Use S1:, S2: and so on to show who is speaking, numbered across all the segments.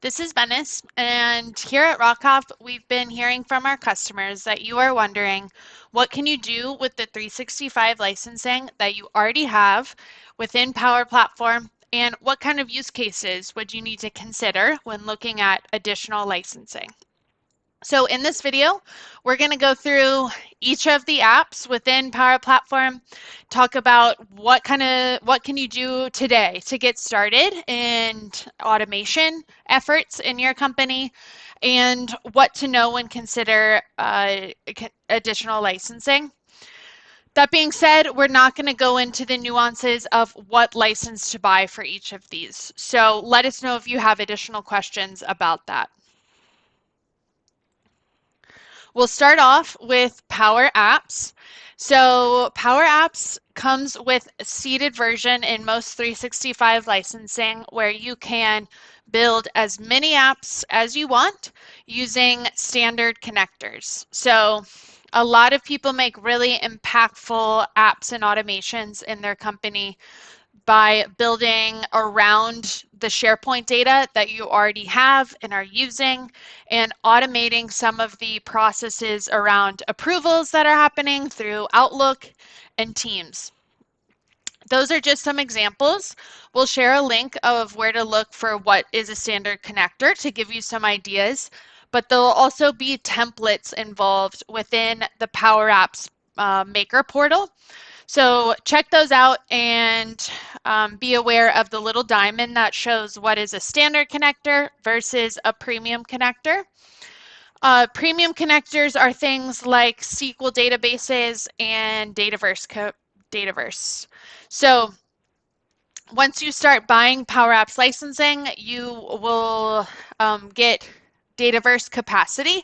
S1: This is Venice, and here at Rockoff, we've been hearing from our customers that you are wondering what can you do with the 365 licensing that you already have within Power Platform, and what kind of use cases would you need to consider when looking at additional licensing. So in this video, we're going to go through each of the apps within Power Platform, talk about what can you do today to get started in automation efforts in your company, and what to know and consider additional licensing. That being said, we're not going to go into the nuances of what license to buy for each of these. So let us know if you have additional questions about that. We'll start off with Power Apps. So Power Apps comes with a seeded version in most 365 licensing where you can build as many apps as you want using standard connectors. So a lot of people make really impactful apps and automations in their company by building around the SharePoint data that you already have and are using, and automating some of the processes around approvals that are happening through Outlook and Teams. Those are just some examples. We'll share a link of where to look for what is a standard connector to give you some ideas, but there'll also be templates involved within the Power Apps Maker portal. So check those out and be aware of the little diamond that shows what is a standard connector versus a premium connector. Premium connectors are things like SQL databases and Dataverse. So once you start buying Power Apps licensing, you will get Dataverse capacity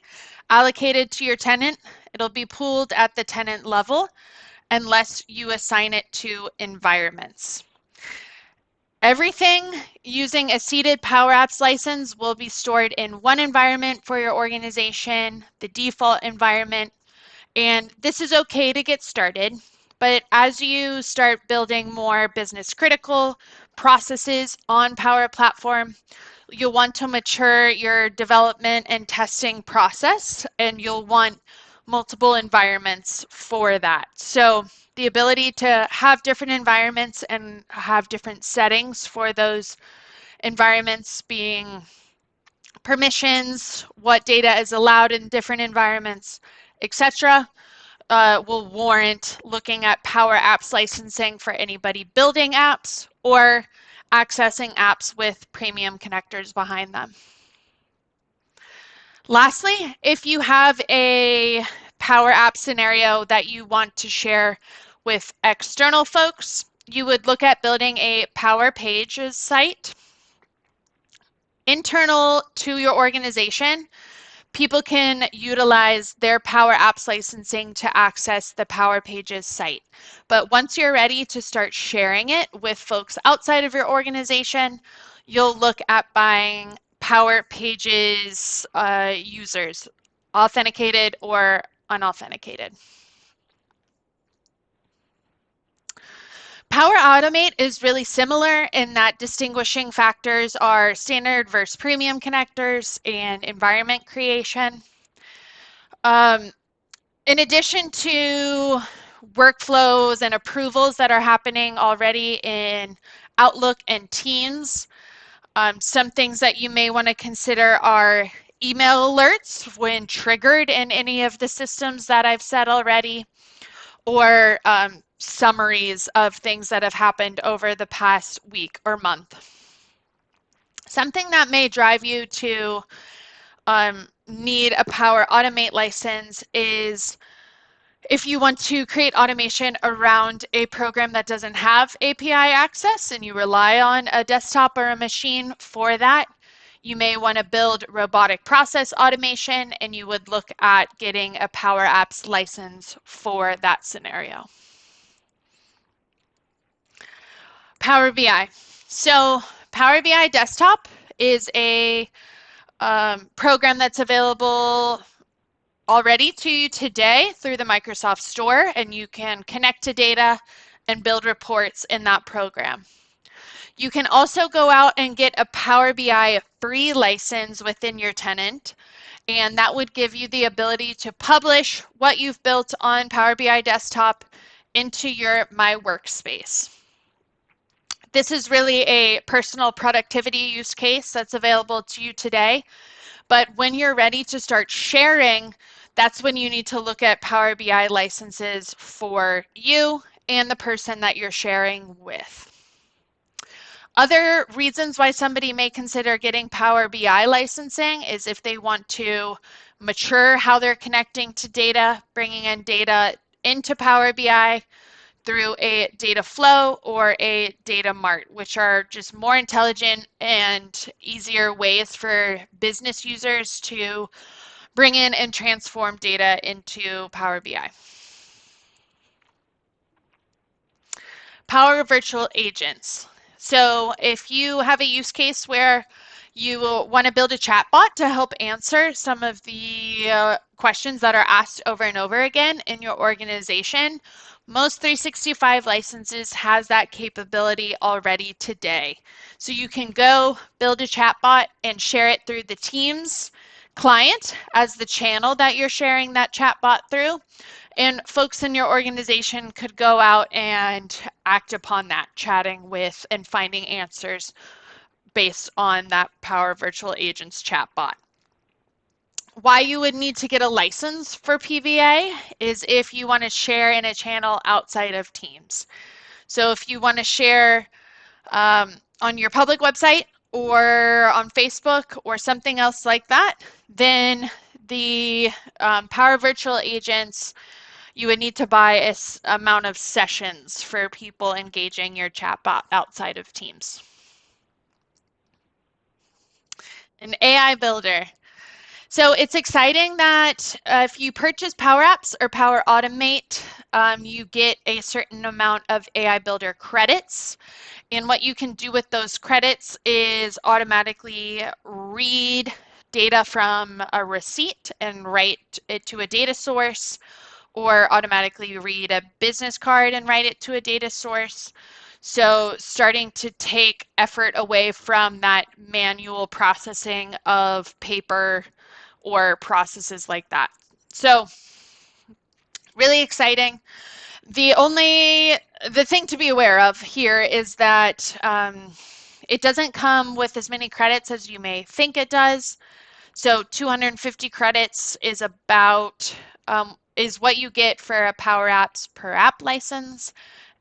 S1: allocated to your tenant. It'll be pooled at the tenant level unless you assign it to environments. Everything using a seeded Power Apps license will be stored in one environment for your organization, the default environment, and this is okay to get started, but as you start building more business critical processes on Power Platform, you'll want to mature your development and testing process, and you'll want multiple environments for that. So the ability to have different environments and have different settings for those environments, being permissions, what data is allowed in different environments, etc., will warrant looking at Power Apps licensing for anybody building apps or accessing apps with premium connectors behind them. Lastly, if you have a Power App scenario that you want to share with external folks, you would look at building a Power Pages site. Internal to your organization, people can utilize their Power Apps licensing to access the Power Pages site. But once you're ready to start sharing it with folks outside of your organization, you'll look at buying Power Pages users, authenticated or unauthenticated. Power Automate is really similar in that distinguishing factors are standard versus premium connectors and environment creation. In addition to workflows and approvals that are happening already in Outlook and Teams, some things that you may want to consider are email alerts when triggered in any of the systems that I've said already, or summaries of things that have happened over the past week or month. Something that may drive you to need a Power Automate license is if you want to create automation around a program that doesn't have API access and you rely on a desktop or a machine for that, you may want to build robotic process automation, and you would look at getting a Power Apps license for that scenario. Power BI. So Power BI Desktop is a program that's available already to you today through the Microsoft Store, and you can connect to data and build reports in that program. You can also go out and get a Power BI free license within your tenant, and that would give you the ability to publish what you've built on Power BI Desktop into your My Workspace. This is really a personal productivity use case that's available to you today, but when you're ready to start sharing, that's when you need to look at Power BI licenses for you and the person that you're sharing with. Other reasons why somebody may consider getting Power BI licensing is if they want to mature how they're connecting to data, bringing in data into Power BI through a data flow or a data mart, which are just more intelligent and easier ways for business users to bring in and transform data into Power BI. Power Virtual Agents. So if you have a use case where you want to build a chatbot to help answer some of the questions that are asked over and over again in your organization, most 365 licenses has that capability already today. So you can go build a chatbot and share it through the Teams client as the channel that you're sharing that chatbot through. And folks in your organization could go out and act upon that, chatting with and finding answers based on that Power Virtual Agents chatbot. Why you would need to get a license for PVA is if you want to share in a channel outside of Teams. So if you want to share on your public website or on Facebook or something else like that, then the Power Virtual Agents, you would need to buy an amount of sessions for people engaging your chatbot outside of Teams. An AI builder. So it's exciting that if you purchase Power Apps or Power Automate, you get a certain amount of AI Builder credits. And what you can do with those credits is automatically read data from a receipt and write it to a data source, or automatically read a business card and write it to a data source. So starting to take effort away from that manual processing of paper or processes like that. So really exciting. The thing to be aware of here is that it doesn't come with as many credits as you may think it does. So 250 credits is about is what you get for a Power Apps per app license,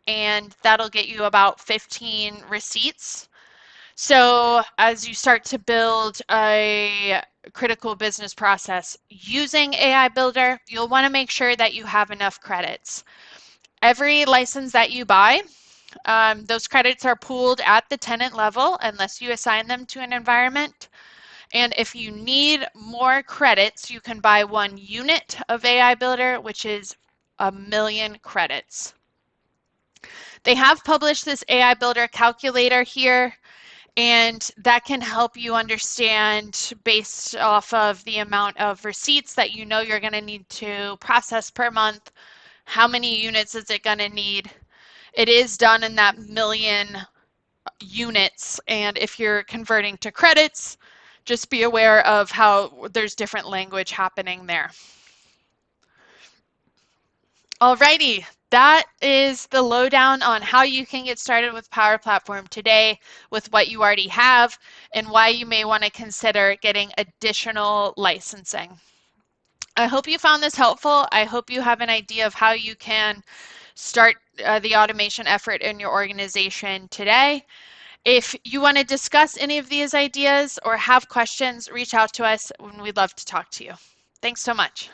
S1: and that'll get you about 15 receipts. So as you start to build a critical business process using AI Builder, you'll want to make sure that you have enough credits. Every license that you buy, those credits are pooled at the tenant level unless you assign them to an environment. And if you need more credits, you can buy 1 unit of AI Builder, which is 1,000,000 credits. They have published this AI Builder calculator here, and that can help you understand based off of the amount of receipts that you know you're going to need to process per month, how many units is it going to need. It is done in that 1,000,000 units, and if you're converting to credits, just be aware of how there's different language happening there. Alrighty, that is the lowdown on how you can get started with Power Platform today with what you already have and why you may want to consider getting additional licensing. I hope you found this helpful. I hope you have an idea of how you can start the automation effort in your organization today. If you want to discuss any of these ideas or have questions, reach out to us and we'd love to talk to you. Thanks so much.